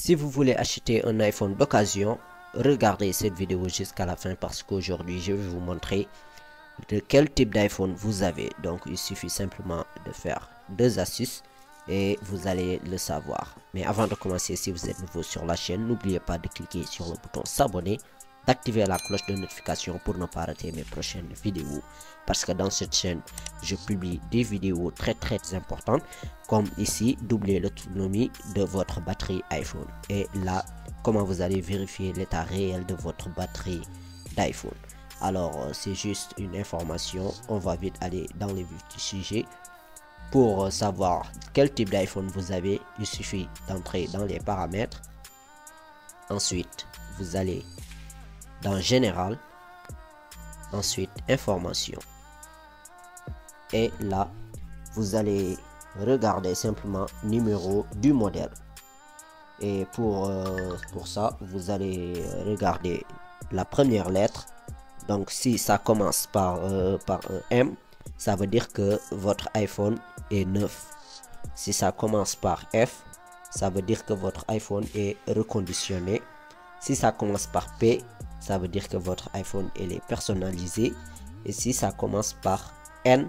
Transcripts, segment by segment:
Si vous voulez acheter un iPhone d'occasion, regardez cette vidéo jusqu'à la fin parce qu'aujourd'hui je vais vous montrer de quel type d'iPhone vous avez. Donc il suffit simplement de faire deux astuces et vous allez le savoir. Mais avant de commencer, si vous êtes nouveau sur la chaîne, n'oubliez pas de cliquer sur le bouton s'abonner, d'activer la cloche de notification pour ne pas rater mes prochaines vidéos, parce que dans cette chaîne je publie des vidéos très importantes, comme ici doubler l'autonomie de votre batterie iPhone, et là comment vous allez vérifier l'état réel de votre batterie d'iPhone. Alors c'est juste une information, on va vite aller dans le vif du sujet. Pour savoir quel type d'iPhone vous avez, il suffit d'entrer dans les paramètres. Ensuite vous allez dans général, ensuite information, et là vous allez regarder simplement numéro du modèle, et pour ça vous allez regarder la première lettre. Donc si ça commence par un M, ça veut dire que votre iPhone est neuf. Si ça commence par F, ça veut dire que votre iPhone est reconditionné. Si ça commence par P, ça veut dire que votre iPhone est personnalisé. Et si ça commence par N,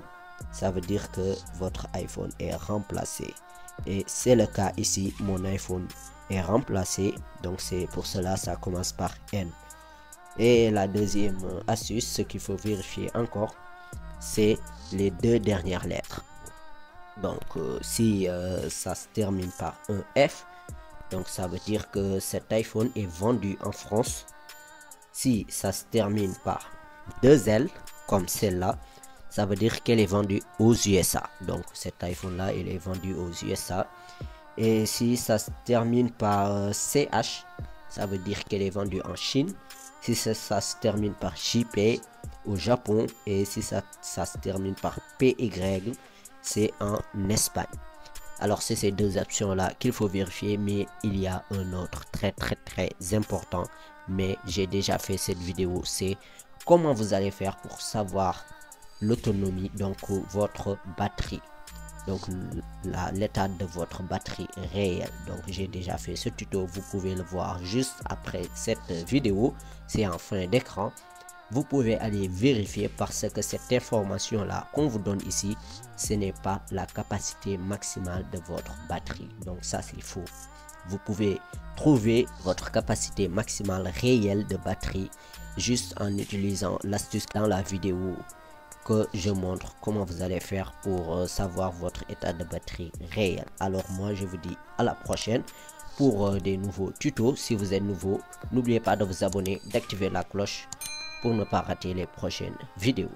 ça veut dire que votre iPhone est remplacé. Et c'est le cas ici, mon iPhone est remplacé, donc c'est pour cela ça commence par N. Et la deuxième astuce, ce qu'il faut vérifier encore, c'est les deux dernières lettres. Donc si ça se termine par un F, donc ça veut dire que cet iPhone est vendu en France. Si ça se termine par deux L, comme celle-là, ça veut dire qu'elle est vendue aux USA. Donc cet iPhone là, il est vendu aux USA. Et si ça se termine par CH, ça veut dire qu'elle est vendue en Chine. Si ça se termine par JP, au Japon. Et si ça se termine par PY, c'est en Espagne. Alors c'est ces deux options là qu'il faut vérifier, mais il y a un autre très important, mais j'ai déjà fait cette vidéo, c'est comment vous allez faire pour savoir l'autonomie, donc votre batterie, donc l'état de votre batterie réelle. Donc j'ai déjà fait ce tuto, vous pouvez le voir juste après cette vidéo, c'est en fin d'écran. Vous pouvez aller vérifier parce que cette information là qu'on vous donne ici, ce n'est pas la capacité maximale de votre batterie. Donc ça c'est faux. Vous pouvez trouver votre capacité maximale réelle de batterie juste en utilisant l'astuce dans la vidéo que je montre comment vous allez faire pour savoir votre état de batterie réel. Alors moi je vous dis à la prochaine pour des nouveaux tutos. Si vous êtes nouveau, n'oubliez pas de vous abonner, d'activer la cloche pour ne pas rater les prochaines vidéos.